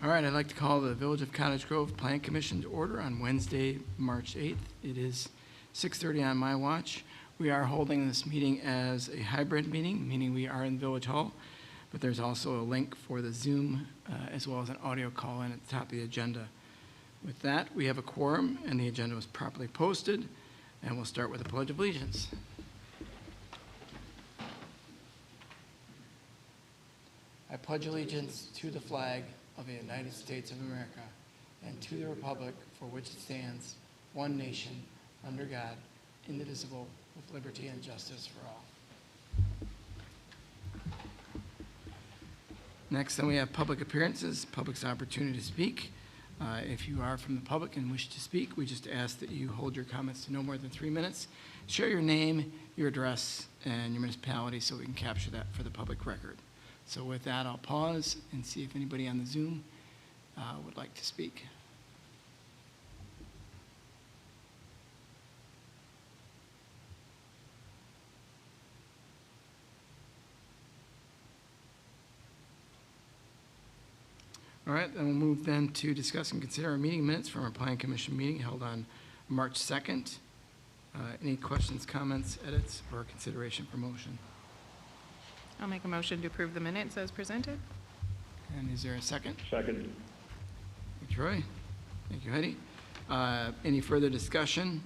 All right, I'd like to call the Village of Cottage Grove Plan Commission to order on Wednesday, March 8th. It is 6:30 on my watch. We are holding this meeting as a hybrid meeting, meaning we are in Village Hall, but there's also a link for the Zoom as well as an audio call in at the top of the agenda. With that, we have a quorum and the agenda was properly posted, and we'll start with the Pledge of Allegiance. I pledge allegiance to the flag of the United States of America and to the republic for which it stands, one nation, under God, indivisible, with liberty and justice for all. Next, then we have public appearances, public's opportunity to speak. If you are from the public and wish to speak, we just ask that you hold your comments to no more than 3 minutes. Share your name, your address, and your municipality so we can capture that for the public record. So with that, I'll pause and see if anybody on the Zoom would like to speak. All right, then we'll move then to discuss and consider our meeting minutes from our Plan Commission meeting held on March 2nd. Any questions, comments, edits, or consideration for motion? I'll make a motion to approve the minutes as presented. And is there a second? Second. Thank you, Troy. Thank you, Heidi. Any further discussion?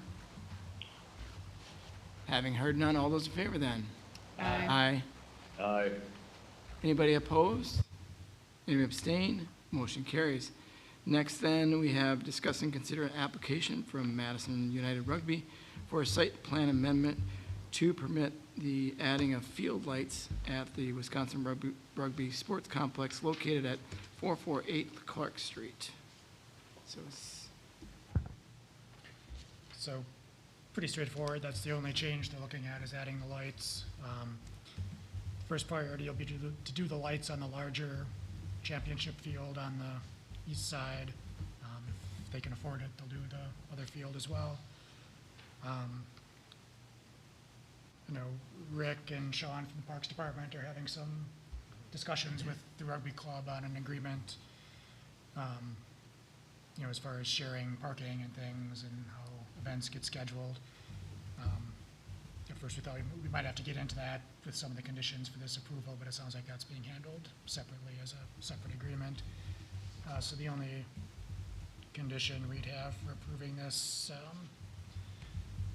Having heard none, all those in favor then? Aye. Aye. Aye. Anybody opposed? Anybody abstain? Motion carries. Next then, we have discuss and consider an application from Madison United Rugby for a site plan amendment to permit the adding of field lights at the Wisconsin Rugby Sports Complex located at 448 Clark Street. So pretty straightforward. That's the only change they're looking at is adding the lights. First priority will be to do the lights on the larger championship field on the east side. If they can afford it, they'll do the other field as well. You know, Rick and Sean from the Parks Department are having some discussions with the rugby club on an agreement, you know, as far as sharing parking and things and how events get scheduled. At first we thought we might have to get into that with some of the conditions for this approval, but it sounds like that's being handled separately as a separate agreement. So the only condition we'd have for approving this,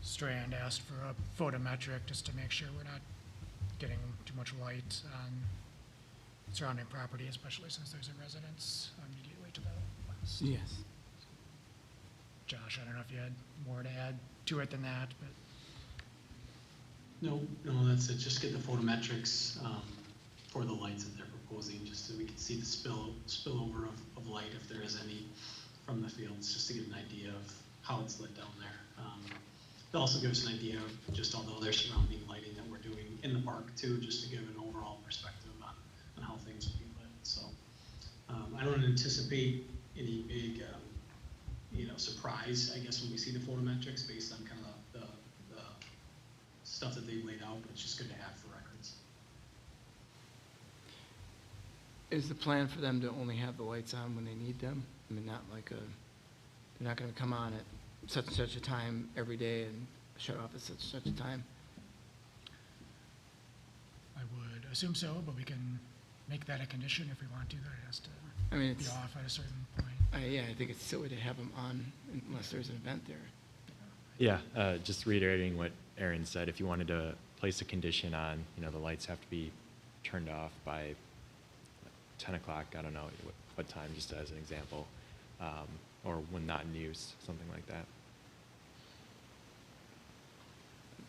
Strand asked for a photometric just to make sure we're not getting too much light on surrounding property, especially since there's a residence immediately to the west. Yes. Josh, I don't know if you had more to add to it than that, but. No, that's it. Just get the photometrics for the lights that they're proposing, just so we can see the spillover of light if there is any from the fields, just to get an idea of how it's lit down there. It also gives an idea of just although there's surrounding lighting that we're doing in the park too, just to give an overall perspective on how things will be lit. So I don't anticipate any big, surprise, I guess, when we see the photometrics based on kind of the stuff that they've laid out, but it's just good to have for records. Is the plan for them to only have the lights on when they need them? I mean, not like they're not going to come on at such and such a time every day and shut off at such and such a time? I would assume so, but we can make that a condition if we want to, that it has to be off at a certain point. Yeah, I think it's silly to have them on unless there's an event there. Yeah, just reiterating what Aaron said, if you wanted to place a condition on, the lights have to be turned off by 10 o'clock, I don't know what time, just as an example, or when not in use, something like that.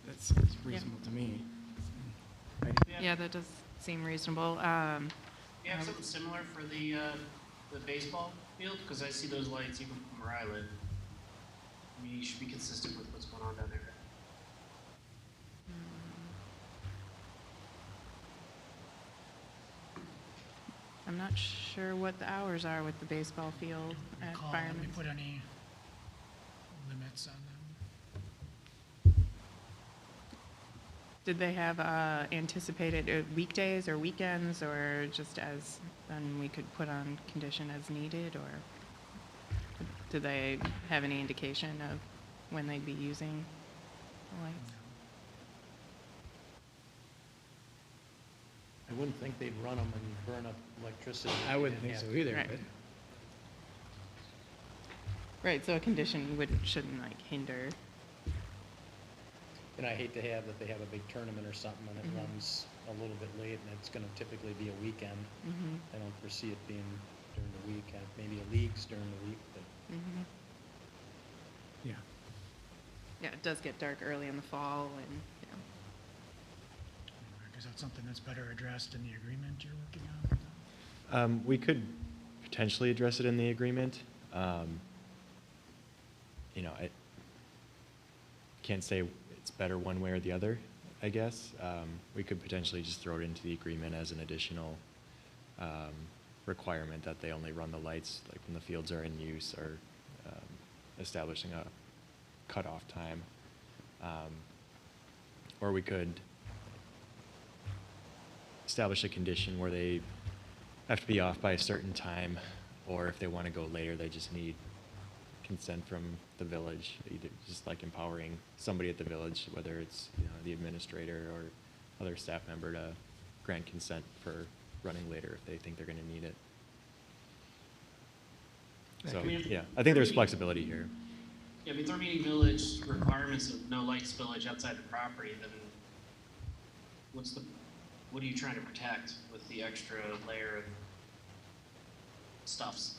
That seems reasonable to me. Yeah, that does seem reasonable. You have something similar for the baseball field? Because I see those lights even from where I live. I mean, you should be consistent with what's going on down there. I'm not sure what the hours are with the baseball field at Recall, Fireman's. we put any limits on them? Did they have anticipated weekdays or weekends, or just as, then we could put on condition as needed, or do they have any indication of when they'd be using the lights? I wouldn't think they'd run them and burn up electricity. I wouldn't think so either, Right. but Right, so a condition shouldn't like hinder. And I hate to have that they have a big tournament or something and it runs a little bit late and it's gonna typically be a weekend. I don't foresee it being during the week, maybe a league's during the week, but yeah. Yeah, it does get dark early in the fall, and, yeah. Is that something that's better addressed in the agreement you're working on? We could potentially address it in the agreement. You know, I can't say it's better one way or the other, I guess. We could potentially just throw it into the agreement as an additional requirement that they only run the lights like when the fields are in use, or establishing a cutoff time. Or we could establish a condition where they have to be off by a certain time, or if they want to go later, they just need consent from the village, either just like empowering somebody at the village, whether it's, you know, the administrator or other staff member, to grant consent for running later if they think they're going to need it. So, yeah, I think there's flexibility here. Yeah, if they're meeting village requirements of no light spillage outside the property, then what are you trying to protect with the extra layer of stuffs?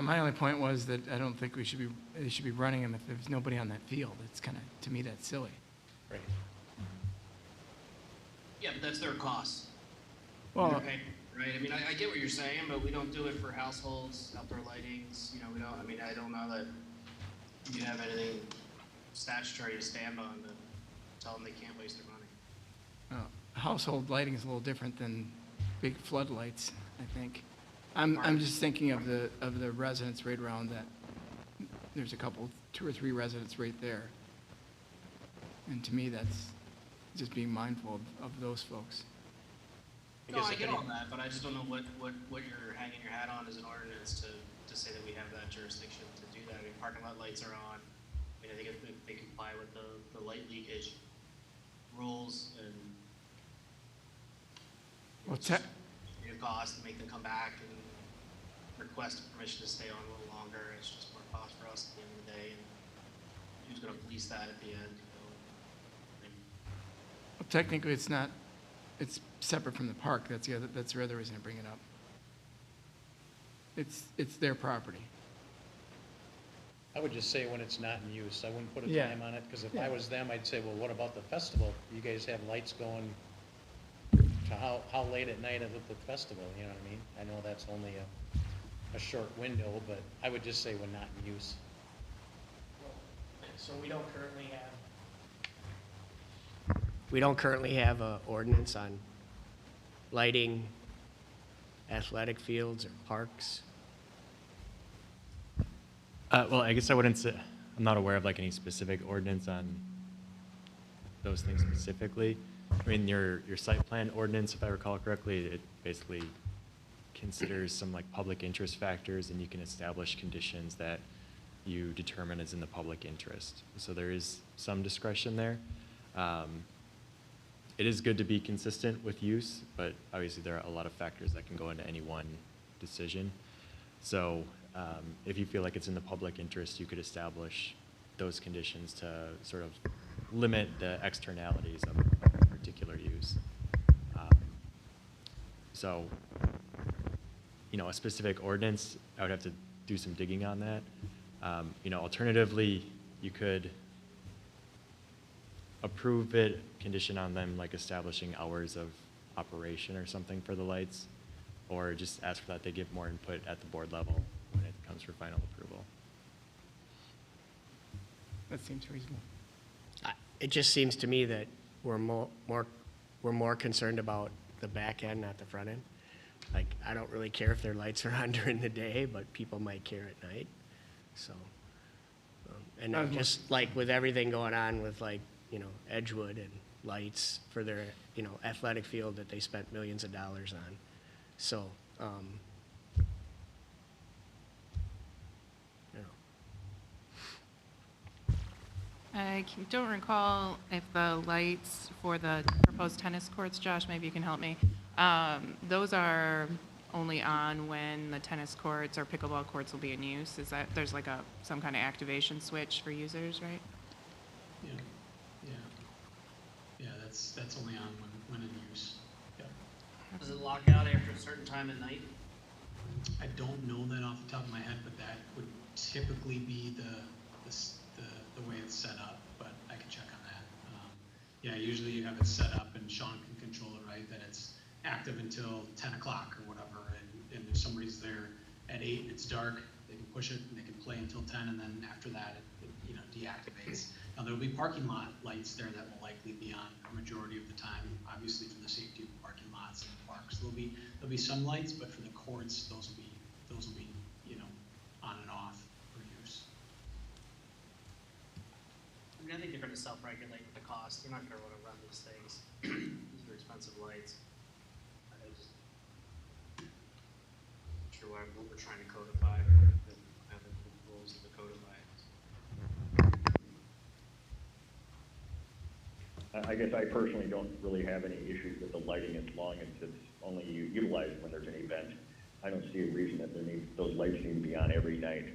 My only point was that I don't think they should be running them if there's nobody on that field. It's kind of, to me, that's silly. right. Yeah, but that's their cost. Well, They're paying, right? I mean, I get what you're saying, but we don't do it for households, outdoor lightings, you know, we don't, I mean, I don't know that you have anything statutory to stand on to tell them they can't waste their money. household lighting is a little different than big floodlights, I think. I'm just thinking of the residents right around that. There's a couple, 2 or 3 residents right there. And to me, that's just being mindful of those folks. No, I get all that, but I just don't know what you're hanging your hat on as an ordinance to say that we have that jurisdiction to do that. I mean, parking lot lights are on. I mean, I think if they comply with the light leakage rules and Well, your cost to make them come back and request permission to stay on a little longer. It's just more cost for us at the end of the day. And who's going to police that at the end? You know? I mean, technically, it's not, it's separate from the park. That's the other reason I bring it up. It's their property. I would just say when it's not in use. I wouldn't put a Yeah. time on it, because if Yeah. I was them, I'd say, well, what about the festival? You guys have lights going to how late at night at the festival, you know what I mean? I know that's only a short window, but I would just say when not in use. So we don't currently have a ordinance on lighting athletic fields or parks. Well, I guess I wouldn't say, I'm not aware of like any specific ordinance on those things specifically. I mean, your site plan ordinance, if I recall correctly, it basically considers some like public interest factors, and you can establish conditions that you determine is in the public interest. So there is some discretion there. It is good to be consistent with use, but obviously there are a lot of factors that can go into any one decision. So if you feel like it's in the public interest, you could establish those conditions to sort of limit the externalities of a particular use. So, you know, a specific ordinance, I would have to do some digging on that. You know, alternatively, you could approve it, condition on them like establishing hours of operation or something for the lights, or just ask for that they give more input at the board level when it comes for final approval. That seems reasonable. It just seems to me that we're more concerned about the back end, not the front end. Like, I don't really care if their lights are on during the day, but people might care at night. So, And then just like with everything going on with like, you know, Edgewood and lights for their, you know, athletic field that they spent millions of dollars on. So, you know, Don't recall if the lights for the proposed tennis courts, Josh, maybe you can help me. Those are only on when the tennis courts or pickleball courts will be in use? Is that, there's like some kind of activation switch for users, right? Yeah, yeah. Yeah, that's only on when in use. Yeah. Does it lock out after a certain time at night? I don't know that off the top of my head, but that would typically be the way it's set up, but I can check on that. Yeah, usually you have it set up and Sean can control it, right? That it's active until 10 o'clock or whatever, and if somebody's there at 8 and it's dark, they can push it and they can play until 10, and then after that, it you know, deactivates. Now, there'll be parking lot lights there that will likely be on a majority of the time, obviously for the safety of the parking lots and the parks. There'll be some lights, but for the courts, those will be, you know, on and off for use. I mean, I think they're gonna self-regulate with the cost. They're not gonna wanna run these things. These are expensive lights. I just, not sure why we're trying to codify, and have the rules of the codify. I guess I personally don't really have any issues with the lighting as long as it's only utilized when there's an event. I don't see a reason that those lights need to be on every night,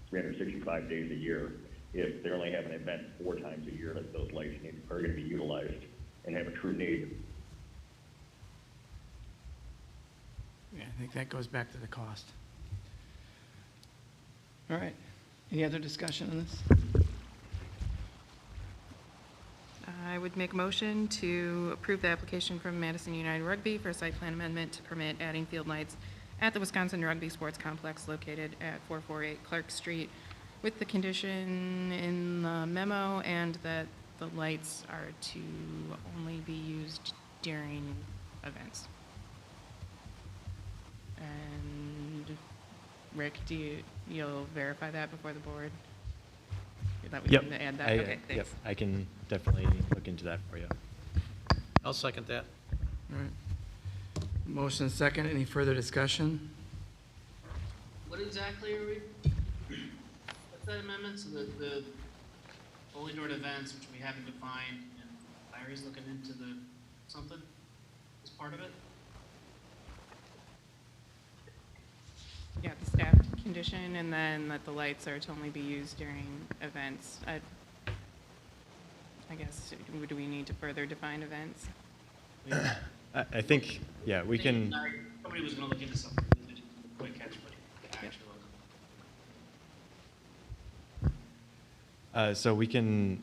365 days a year. If they only have an event 4 times a year, that those lights are going to be utilized and have a true need. Yeah, I think that goes back to the cost. All right. Any other discussion on this? I would make a motion to approve the application from Madison United Rugby for a site plan amendment to permit adding field lights at the Wisconsin Rugby Sports Complex located at 448 Clark Street, with the condition in the memo and that the lights are to only be used during events. And Rick, you'll verify that before the board? That we Yep. can add that? I- Okay, Yep, thanks. I can definitely look into that for you. I'll second that. All right. Motion second. Any further discussion? What exactly are we, what's that amendment? So the only during events, which we haven't defined, and Larry's looking into something as part of it? Yeah, the staff condition, and then that the lights are to only be used during events. I guess, do we need to further define events? I think, yeah, we can, Somebody was gonna look into something, quick catch, but actually. so we can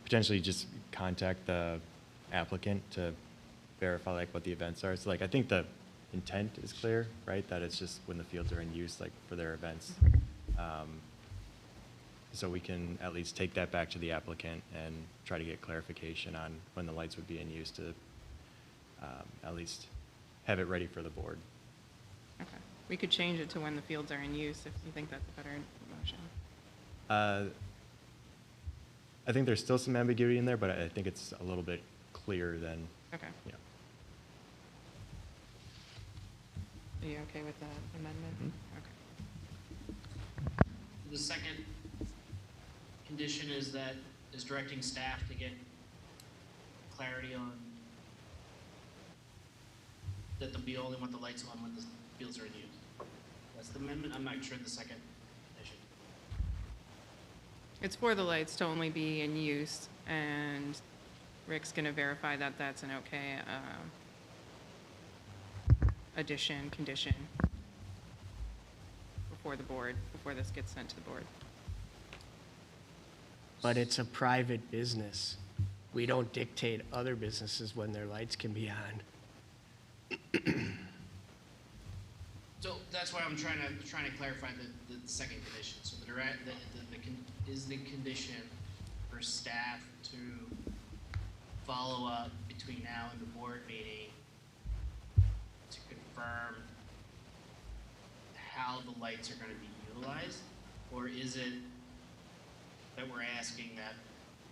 potentially just contact the applicant to verify like what the events are. So like, I think the intent is clear, right? That it's just when the fields are in use, like for their events. So we can at least take that back to the applicant and try to get clarification on when the lights would be in use to at least have it ready for the board. Okay. We could change it to when the fields are in use if you think that's a better motion. I think there's still some ambiguity in there, but I think it's a little bit clearer than, Okay. you know. Are you okay with that amendment? Mhm. Okay. The second condition is directing staff to get clarity on that they'll be only want the lights on when the fields are in use. That's the amendment. I'm not sure the second condition. It's for the lights to only be in use, and Rick's going to verify that that's an okay condition before the board, before this gets sent to the board. but it's a private business. We don't dictate other businesses when their lights can be on. So that's why I'm trying to clarify the second condition. So is the condition for staff to follow up between now and the board meeting to confirm how the lights are going to be utilized, or is it that we're asking that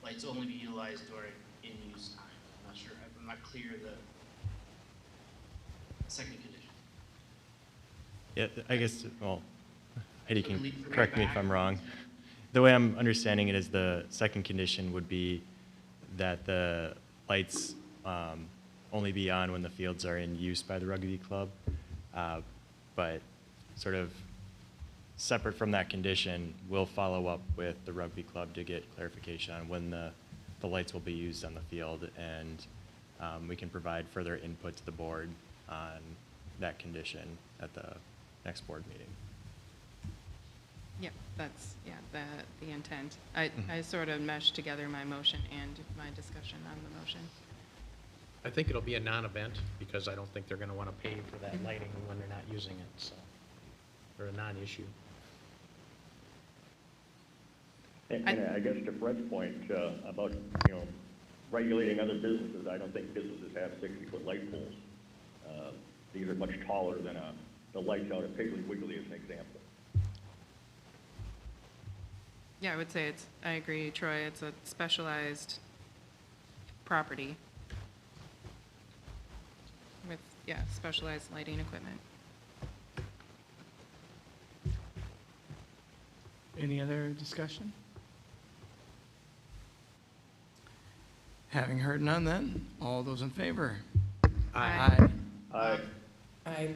lights only be utilized during in-use time. I'm not sure, I'm not clear the second condition. Yeah, I guess, well, Heidi can Leave the correct me if back. I'm wrong. The way I'm understanding it is the second condition would be that the lights only be on when the fields are in use by the rugby club. But sort of separate from that condition, we'll follow up with the rugby club to get clarification on when the lights will be used on the field, and we can provide further input to the board on that condition at the next board meeting. Yep, that's, the intent. I sort of meshed together my motion and my discussion on the motion. I think it'll be a non-event, because I don't think they're gonna wanna pay for that lighting when they're not using it, so, or a non-issue. And I guess to Fred's point about, regulating other businesses, I don't think businesses have 60-foot light poles. These are much taller than the lights out at Piggly Wiggly as an example. Yeah, I would say I agree, Troy, it's a specialized property with, specialized lighting equipment. Any other discussion? Having heard none then, all those in favor? Aye. Aye. Aye.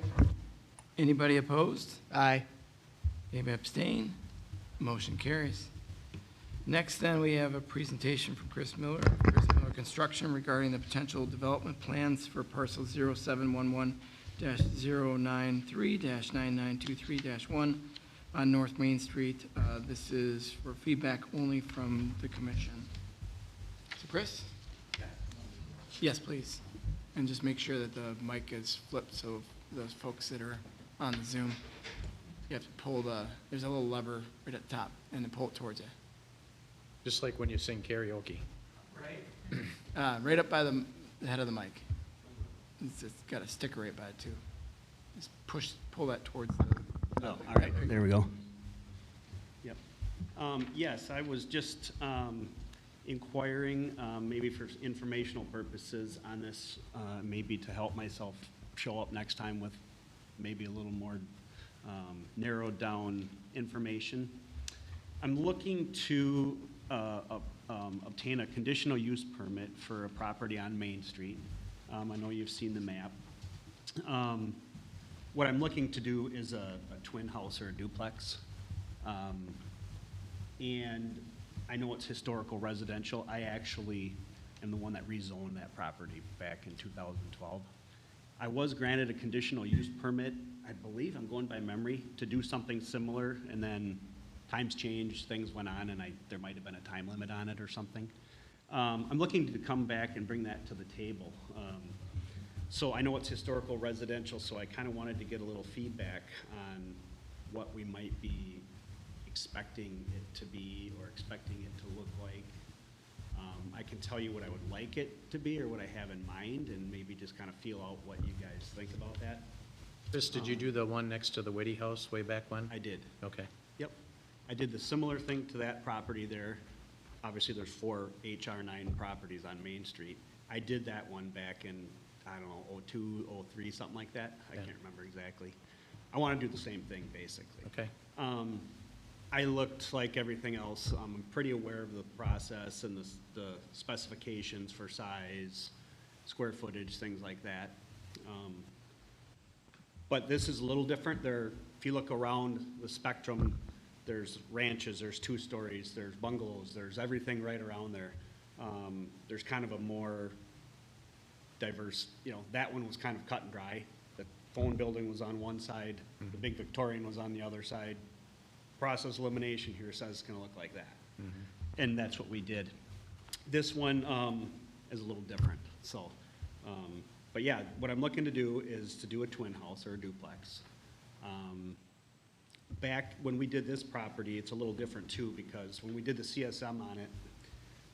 Anybody opposed? Aye. Anybody abstain? Motion carries. Next then, we have a presentation from Chris Miller Construction regarding the potential development plans for parcel 0711-093-9923-1 on North Main Street. This is for feedback only from the commission. So Chris? Yes, please. And just make sure that the mic is flipped so those folks that are on the Zoom, you have to pull there's a little lever right at the top and then pull it towards you. Just like when you sing karaoke. Right up by the head of the mic. It's got a sticker right by it too. Just pull that towards the. Oh, all right, there we go. Yep. Yes, I was just inquiring, maybe for informational purposes on this, maybe to help myself show up next time with maybe a little more narrowed down information. I'm looking to obtain a conditional use permit for a property on Main Street. I know you've seen the map. What I'm looking to do is a twin house or a duplex. And I know it's historical residential. I actually am the one that rezoned that property back in 2012. I was granted a conditional use permit, I believe, I'm going by memory, to do something similar, and then times changed, things went on, and there might have been a time limit on it or something. I'm looking to come back and bring that to the table. So I know it's historical residential, so I kind of wanted to get a little feedback on what we might be expecting it to be or expecting it to look like. I can tell you what I would like it to be or what I have in mind, and maybe just kind of feel out what you guys think about that. Chris, did you do the one next to the Whitty House way back when? I did. Okay. Yep. I did the similar thing to that property there. Obviously, there's 4 HR9 properties on Main Street. I did that one back in, I don't know, 02, 03, something like that. I Yeah. can't remember exactly. I want to do the same thing, basically. Okay. I looked like everything else. I'm pretty aware of the process and the specifications for size, square footage, things like that. But this is a little different. If you look around the spectrum, there's ranches, there's 2 stories, there's bungalows, there's everything right around there. There's kind of a more diverse, that one was kind of cut and dry. The phone building was on one side, the big Victorian was on the other side. Process elimination here says it's gonna look like that. And that's what we did. This one is a little different, so. But yeah, what I'm looking to do is to do a twin house or a duplex. Back when we did this property, it's a little different too, because when we did the CSM on it,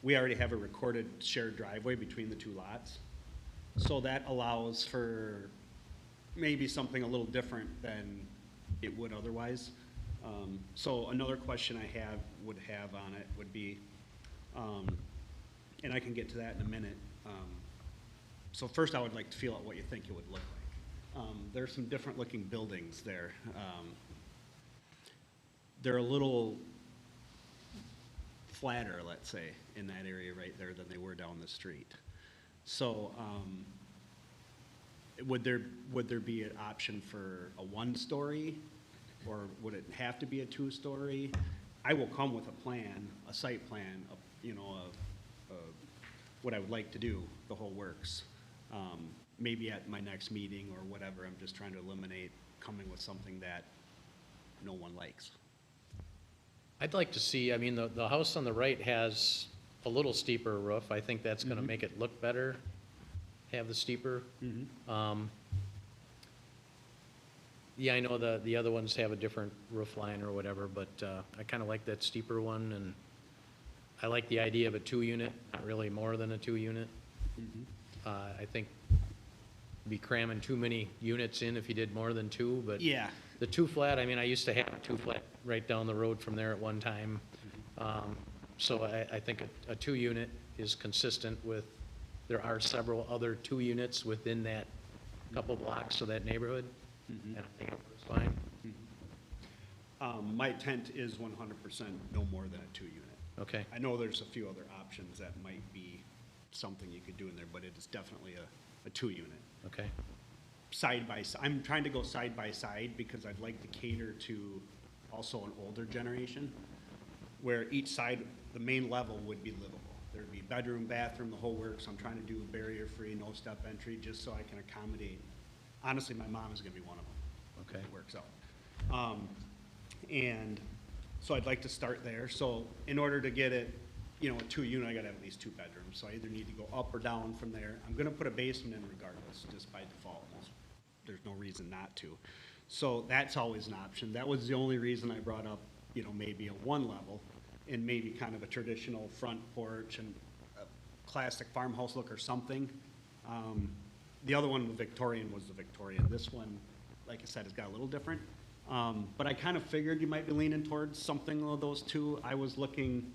we already have a recorded shared driveway between the 2 lots. So that allows for maybe something a little different than it would otherwise. So another question I would have on it would be, and I can get to that in a minute. So first I would like to feel out what you think it would look like. There's some different looking buildings there. They're a little flatter, let's say, in that area right there than they were down the street. So, would there be an option for a one-story, or would it have to be a two-story? I will come with a plan, a site plan, what I would like to do, the whole works. Maybe at my next meeting or whatever, I'm just trying to eliminate coming with something that no one likes. I'd like to see, I mean, the house on the right has a little steeper roof. I think that's gonna make it look better, have the steeper. Yeah, I know the other ones have a different roof line or whatever, but I kinda like that steeper one, and I like the idea of a 2-unit, not really more than a 2-unit. I think be cramming too many units in if you did more than 2, but Yeah. the 2-flat, I mean, I used to have a 2-flat right down the road from there at one time. So I think a 2-unit is consistent with, there are several other 2 units within that couple blocks of that neighborhood. And I think it works fine. My intent is 100% no more than a 2-unit. Okay, I know there's a few other options that might be something you could do in there, but it is definitely a 2-unit. okay. Side by side, I'm trying to go side by side because I'd like to cater to also an older generation, where each side, the main level would be livable. There'd be bedroom, bathroom, the whole works. I'm trying to do barrier-free, no-step entry, just so I can accommodate. Honestly, my mom is gonna be one of them. Okay. It works out. And so I'd like to start there. So in order to get it, a 2-unit, I gotta have at least 2 bedrooms. So I either need to go up or down from there. I'm gonna put a basement in regardless, just by default. There's no reason not to. So that's always an option. That was the only reason I brought up, maybe a 1-level and maybe kind of a traditional front porch and a classic farmhouse look or something. The other one, the Victorian, was the Victorian. This one, like I said, has got a little different. But I kind of figured you might be leaning towards something of those 2. I was looking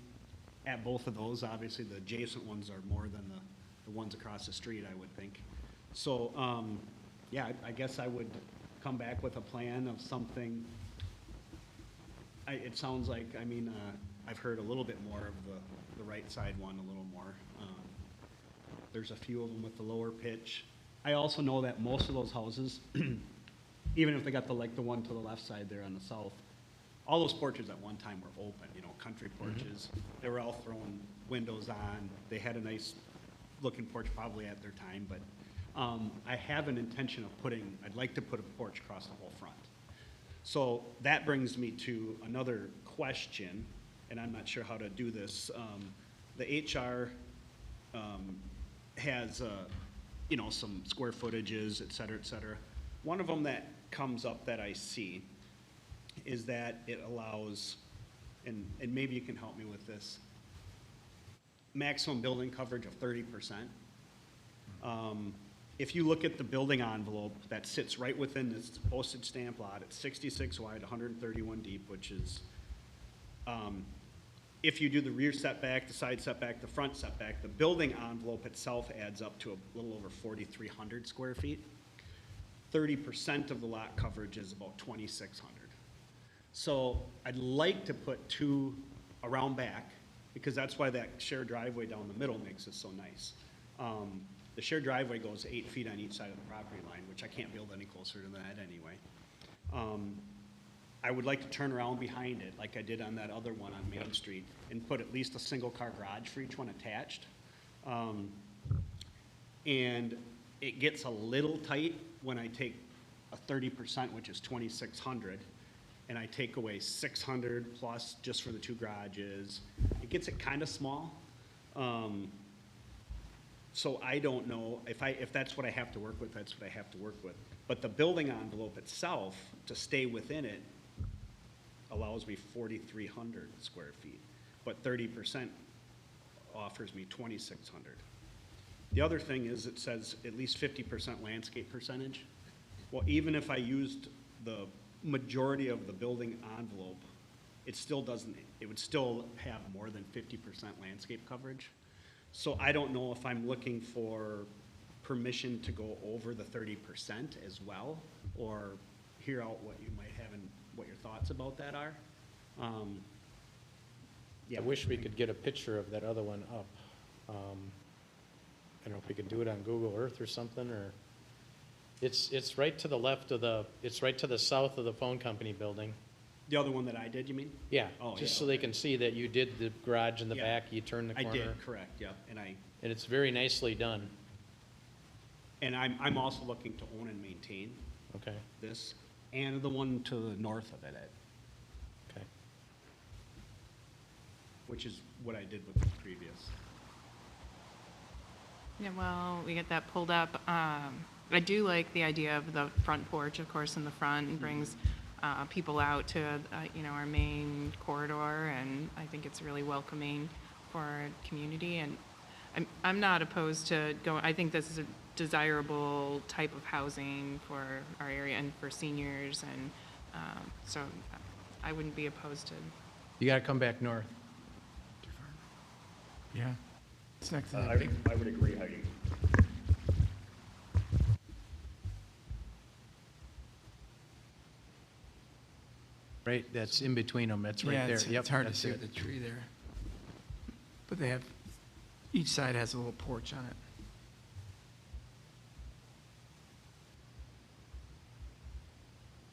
at both of those. Obviously, the adjacent ones are more than the ones across the street, I would think. So, yeah, I guess I would come back with a plan of something. It sounds like, I've heard a little bit more of the right side one, a little more. There's a few of them with the lower pitch. I also know that most of those houses, even if they got the one to the left side there on the south, all those porches at one time were open, country porches. They were all throwing windows on. They had a nice looking porch probably at their time, but I have an intention of I'd like to put a porch across the whole front. So that brings me to another question, and I'm not sure how to do this. The HR has, some square footages, et cetera, et cetera. One of them that comes up that I see is that it allows, and maybe you can help me with this, maximum building coverage of 30%. If you look at the building envelope that sits right within this postage stamp lot, it's 66 wide, 131 deep, which is, if you do the rear setback, the side setback, the front setback, the building envelope itself adds up to a little over 4,300 square feet. 30% of the lot coverage is about 2,600. So I'd like to put 2 around back, because that's why that shared driveway down the middle makes it so nice. The shared driveway goes 8 feet on each side of the property line, which I can't build any closer to that anyway. I would like to turn around behind it, like I did on that other one on Main Street, and put at least a single-car garage for each one attached. And it gets a little tight when I take a 30%, which is 2,600, and I take away 600 plus just for the 2 garages. It gets it kind of small. So I don't know, if that's what I have to work with, that's what I have to work with. But the building envelope itself, to stay within it, allows me 4,300 square feet, but 30% offers me 2,600. The other thing is it says at least 50% landscape percentage. Well, even if I used the majority of the building envelope, it still doesn't, it would still have more than 50% landscape coverage. So I don't know if I'm looking for permission to go over the 30% as well, or hear out what you might have and what your thoughts about that are. I wish we could get a picture of that other one up. I don't know if we could do it on Google Earth or something, or, it's right to the left of it's right to the south of the phone company building. The other one that I did, you mean? Yeah, Oh, just yeah, so they okay. can see that you did the garage in the Yeah. back, you turn the I corner. did, correct, yeah, and It's very nicely done. I'm also looking to own and maintain Okay, this, and the one to the north of it, okay. which is what I did with the previous. Yeah, well, we get that pulled up. I do like the idea of the front porch, of course, in the front, and brings people out to, our main corridor, and I think it's really welcoming for our community, and I'm not opposed to going, I think this is a desirable type of housing for our area and for seniors, and so I wouldn't be opposed to. You gotta come back north. Yeah. It's next to I the big, I would agree, Heidi. Right, that's in between them, that's right yeah, there. it's Yep, it's hard to that's see it. with the tree there. But they have, each side has a little porch on it.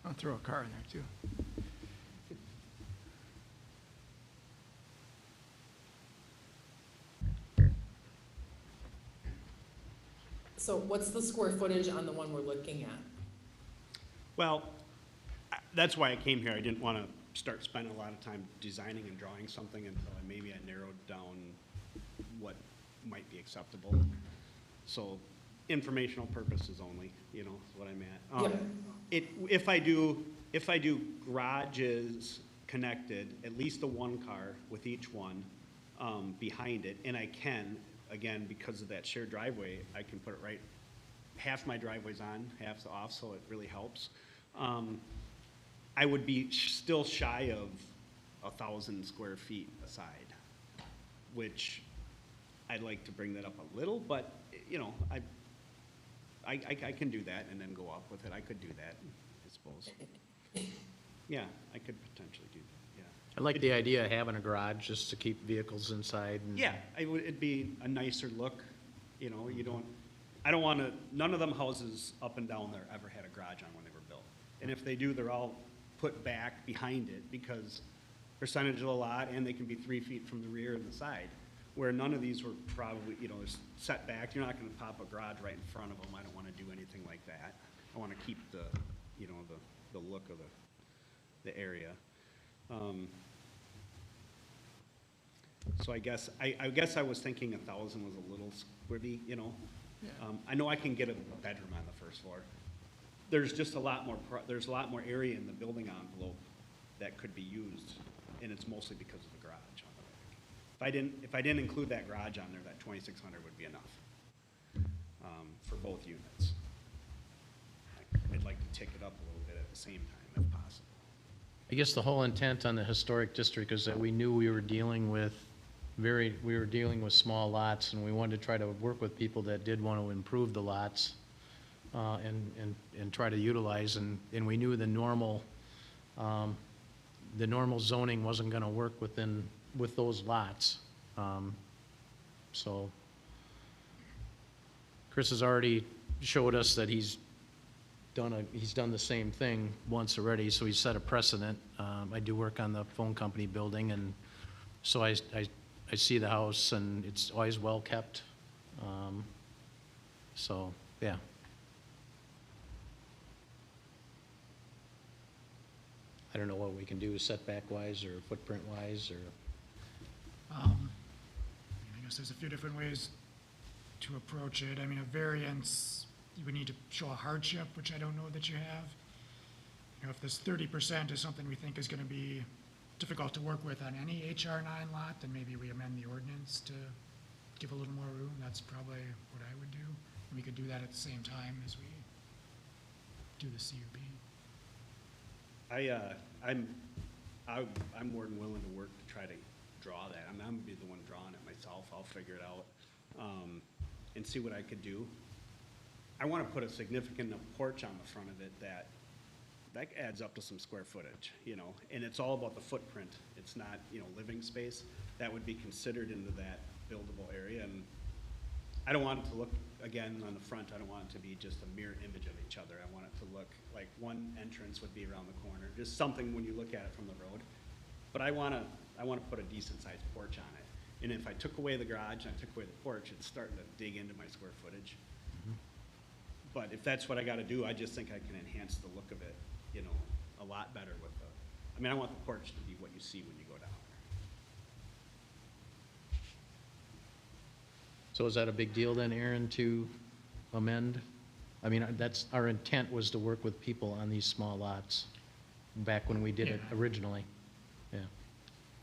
I'll throw a car in there too. So what's the square footage on the one we're looking at? Well, that's why I came here. I didn't want to start spending a lot of time designing and drawing something until maybe I narrowed down what might be acceptable. So informational purposes only, is what I'm at. If I do garages connected, at least the one car with each one behind it, and I can, again, because of that shared driveway, I can put it right, half my driveway's on, half's off, so it really helps. I would be still shy of 1,000 square feet aside, which I'd like to bring that up a little, but, I can do that and then go up with it. I could do that, I suppose. Yeah, I could potentially do that, yeah. I like the idea of having a garage just to keep vehicles inside. And Yeah, it'd be a nicer look, I don't want to, none of them houses up and down there ever had a garage on when they were built. And if they do, they're all put back behind it because percentage of the lot, and they can be 3 feet from the rear and the side. Where none of these were probably, there's set back, you're not gonna pop a garage right in front of them, I don't wanna do anything like that. I wanna keep the, the look of the area. So I guess I was thinking 1,000 was a little squibby, I know I can get a bedroom on the first floor. There's just a lot more, there's a lot more area in the building envelope that could be used, and it's mostly because of the garage on the back. If I didn't include that garage on there, that 2,600 would be enough for both units. I'd like to tick it up a little bit at the same time if possible. I guess the whole intent on the historic district is that we knew we were dealing with small lots, and we wanted to try to work with people that did want to improve the lots and try to utilize, and we knew the normal zoning wasn't going to work with those lots. So Chris has already showed us that he's done the same thing once already, so he's set a precedent. I do work on the phone company building, and so I see the house, and it's always well kept. So, yeah. I don't know what we can do setback-wise or footprint-wise, or, I guess there's a few different ways to approach it. I mean, a variance, you would need to show a hardship, which I don't know that you have. If this 30% is something we think is gonna be difficult to work with on any HR 9 lot, then maybe we amend the ordinance to give a little more room. That's probably what I would do. And we could do that at the same time as we do the CUP. I'm more than willing to work to try to draw that. I'm gonna be the one drawing it myself. I'll figure it out, and see what I could do. I want to put a significant enough porch on the front of it that adds up to some square footage, you know, and it's all about the footprint. It's not, you know, living space. That would be considered into that buildable area, and I don't want it to look, again, on the front, I don't want it to be just a mirror image of each other. I want it to look like one entrance would be around the corner, just something when you look at it from the road. But I want to put a decent sized porch on it. And if I took away the garage and I took away the porch, it's starting to dig into my square footage. But if that's what I gotta do, I just think I can enhance the look of it, you know, a lot better with the, I mean, I want the porch to be what you see when you go down there. So is that a big deal then, Aaron, to amend? I mean, that's, our intent was to work with people on these small lots back when we did it Yeah. originally. Yeah.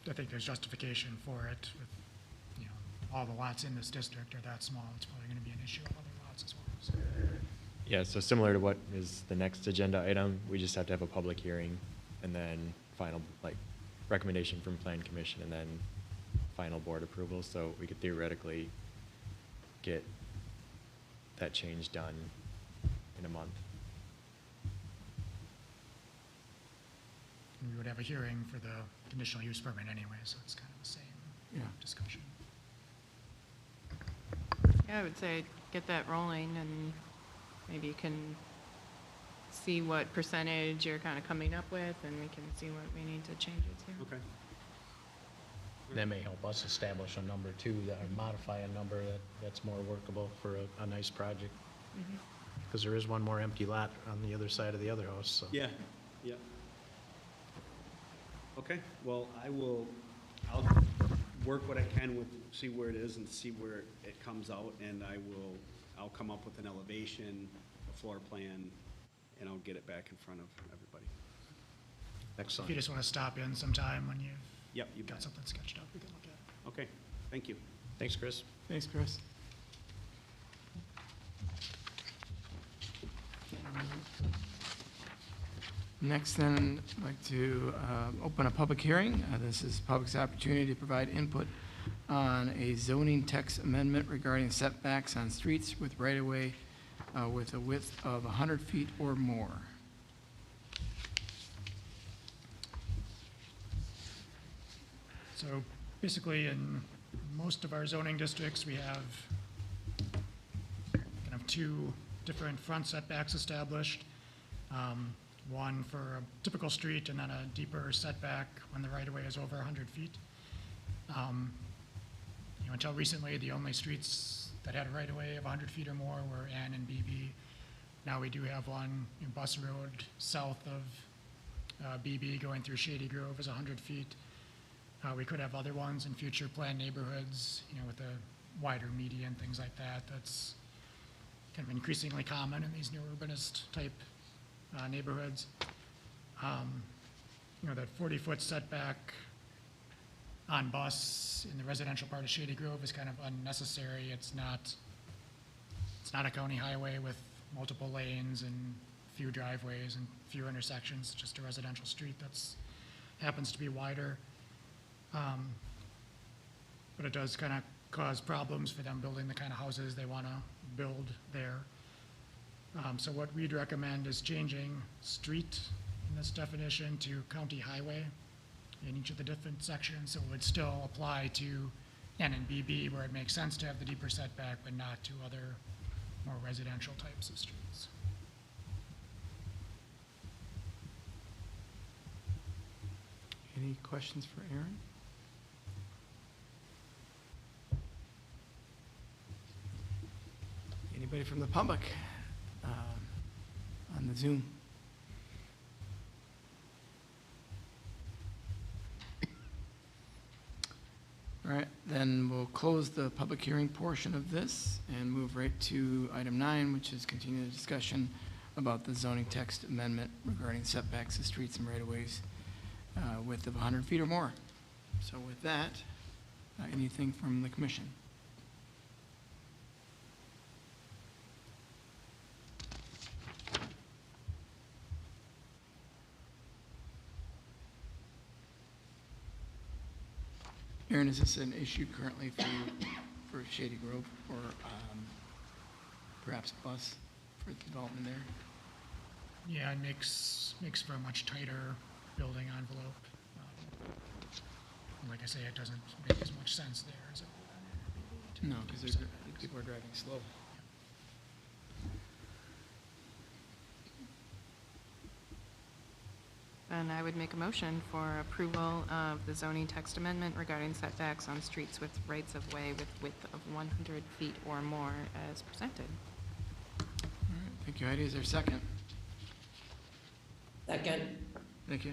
I think there's justification for it with, you know, all the lots in this district are that small, it's probably gonna be an issue with other lots as well, so. Yeah, so similar to what is the next agenda item, we just have to have a public hearing and then final, like, recommendation from Plan Commission and then final board approval, so we could theoretically get that change done in a month. We would have a hearing for the conditional use permit anyway, so it's kind of the same Yeah. discussion. Yeah, I would say get that rolling and maybe you can see what percentage you're kind of coming up with and we can see what we need to change it to. Okay. That may help us establish a number too, or modify a number that's more workable for a nice project. Because there is one more empty lot on the other side of the other house, so. Yeah, yeah. Okay, well, I'll work what I can with, see where it is and see where it comes out, and I'll come up with an elevation, a floor plan, and I'll get it back in front of everybody. If Excellent. you just wanna stop in sometime when you've Yep, you got bet. something sketched up, we can look at it. Okay, thank you. Thanks, Chris. Thanks, Chris. Next, then, I'd like to open a public hearing. This is public's opportunity to provide input on a zoning text amendment regarding setbacks on streets with right-of-way with a width of 100 feet or more. So basically, in most of our zoning districts, we have kind of two different front setbacks established. One for a typical street and then a deeper setback when the right-of-way is over 100 feet. You know, until recently, the only streets that had a right-of-way of 100 feet or more were N and BB. Now we do have one in Bus Road south of BB going through Shady Grove is 100 feet. We could have other ones in future planned neighborhoods, you know, with a wider median, things like that. That's kind of increasingly common in these new urbanist type neighborhoods. You know, that 40-foot setback on Bus in the residential part of Shady Grove is kind of unnecessary. It's not a county highway with multiple lanes and few driveways and few intersections, just a residential street that's happens to be wider. But it does kind of cause problems for them building the kind of houses they want to build there. So what we'd recommend is changing street in this definition to county highway in each of the different sections. So it would still apply to N and BB where it makes sense to have the deeper setback, but not to other more residential types of streets. Any questions for Aaron? Anybody from the public on the Zoom? All right, then we'll close the public hearing portion of this and move right to item 9, which is continuing the discussion about the zoning text amendment regarding setbacks of streets and right-of-ways width of 100 feet or more. So with that, anything from the commission? Aaron, is this an issue currently for you, for Shady Grove, or perhaps bus for the development there? Yeah, it makes for a much tighter building envelope. Like I say, it doesn't make as much sense there as it would on No, because people are driving slow. And I would make a motion for approval of the zoning text amendment regarding setbacks on streets with rights of way with width of 100 feet or more as presented. All right, thank you, Heidi. Is there a second? Second. Thank you.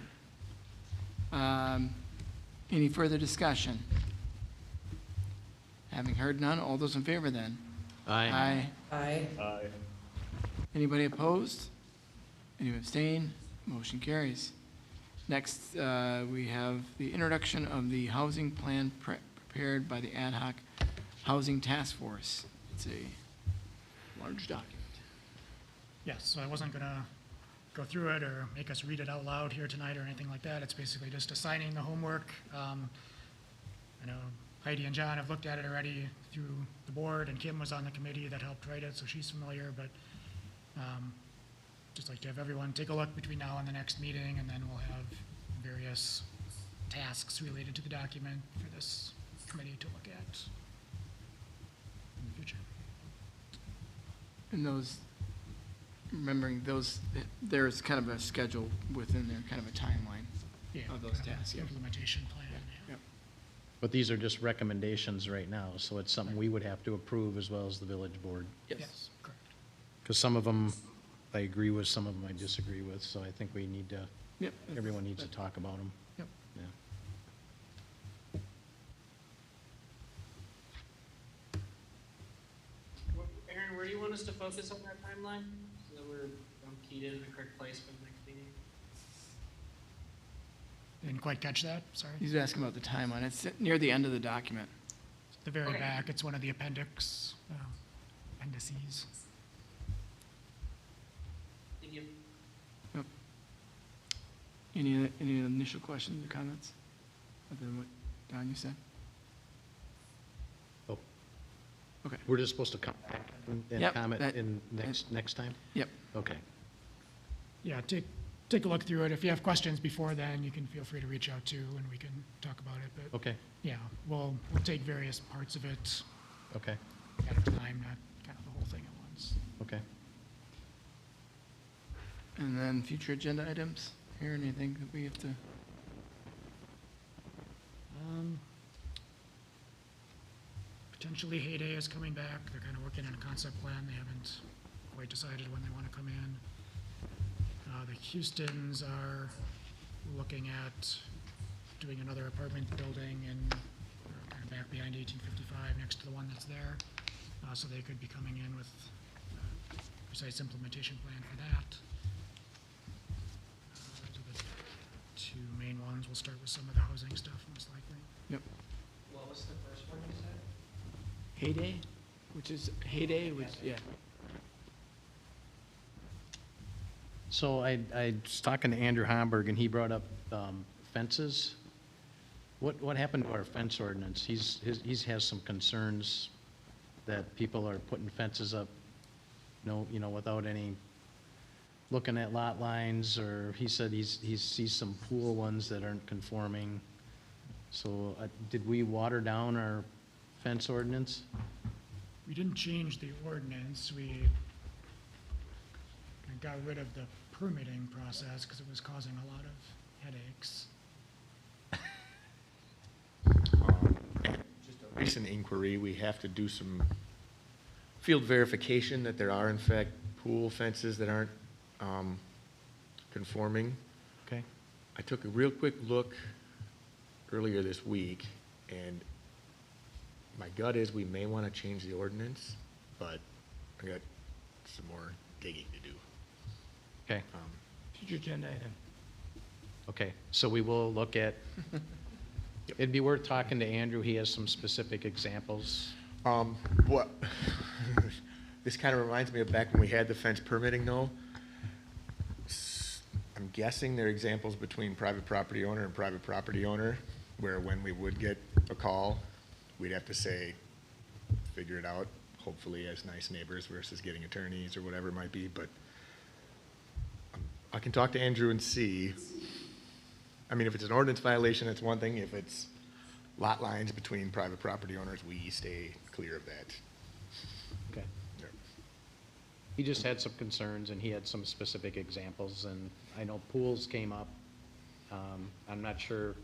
Any further discussion? Having heard none, all those in favor then? Aye. Aye. Aye. Anybody opposed? Any abstain? Motion carries. Next, we have the introduction of the housing plan prepared by the Ad Hoc Housing Task Force. It's a large document. Yes, so I wasn't gonna go through it or make us read it out loud here tonight or anything like that. It's basically just assigning the homework. I know Heidi and John have looked at it already through the board, and Kim was on the committee that helped write it, so she's familiar, but just like to have everyone take a look between now and the next meeting, and then we'll have various tasks related to the document for this committee to look at in the future. And those, remembering those, there's kind of a schedule within there, kind of a timeline Yeah, of those kind of tasks. Yeah. Implementation plan, yeah. Yep. But these are just recommendations right now, so it's something we would have to approve as well as the village board. Yes, correct. Because some of them I agree with, some of them I disagree with, so I think we need to, Yep. everyone needs to talk about them. Yep. Yeah. Aaron, where do you want us to focus on that timeline? So that we're keyed in the correct place for the next meeting? Didn't quite catch that, sorry. He's asking about the timeline. It's near the end of the document. The very Okay. back, it's one of the appendices. Thank you. Yep. Any initial questions or comments? Other than what Don, you said? Oh, Okay. we're just supposed to come back and Yep, comment that- in next time? Yep. Okay. Yeah, take a look through it. If you have questions before then, you can feel free to reach out too, and we can talk about it. But Okay, yeah, we'll take various parts of it okay, at a time, not kind of the whole thing at once. okay. And then future agenda items? Here, anything that we have to? Potentially Heyday is coming back. They're kind of working on a concept plan. They haven't quite decided when they want to come in. The Houstons are looking at doing another apartment building in, kind of back behind 1855, next to the one that's there. So they could be coming in with a precise implementation plan for that. Those are the two main ones. We'll start with some of the housing stuff, most likely. Yep. What was the first one you said? Heyday, yeah. So I was talking to Andrew Homburg, and he brought up fences. What happened to our fence ordinance? He has some concerns that people are putting fences up, without any, looking at lot lines, or he said he sees some pool ones that aren't conforming. So did we water down our fence ordinance? We didn't change the ordinance. We got rid of the permitting process because it was causing a lot of headaches. Just a recent inquiry, we have to do some field verification that there are in fact pool fences that aren't conforming. Okay. I took a real quick look earlier this week, and my gut is we may want to change the ordinance, but I got some more digging to do. Okay. Future agenda item. Okay, so we will look at, it'd be worth talking to Andrew. He has some specific examples. What, this kind of reminds me of back when we had the fence permitting though. I'm guessing there are examples between private property owner and private property owner where when we would get a call, we'd have to say, figure it out, hopefully as nice neighbors versus getting attorneys or whatever it might be, but I can talk to Andrew and see. I mean, if it's an ordinance violation, that's one thing. If it's lot lines between private property owners, we stay clear of that. Okay. Yep. He just had some concerns, and he had some specific examples, and I know pools came up. I'm not sure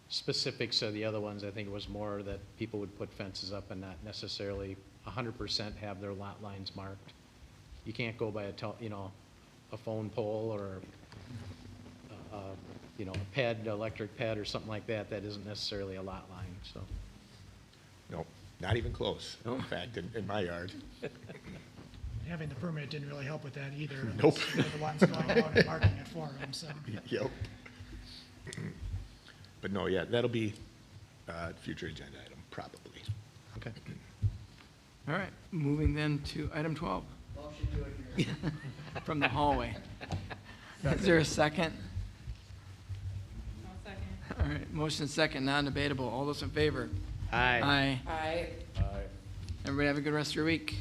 specifics of the other ones. I think it was more that people would put fences up and not necessarily 100% have their lot lines marked. You can't go by a phone pole or, a ped, electric ped or something like that. That isn't necessarily a lot line, so. No, not even close. In fact, in my yard. Having the permit didn't really help with that either. Nope. They're the ones going out and marking it for them, so. Yep. But no, yeah, that'll be a future agenda item, probably. Okay. All right, moving then to item 12. From the hallway. Is there a second? I'll second. All right, motion second, non-debatable. All those in favor? Aye. Aye. I, Everybody have a good rest of your week.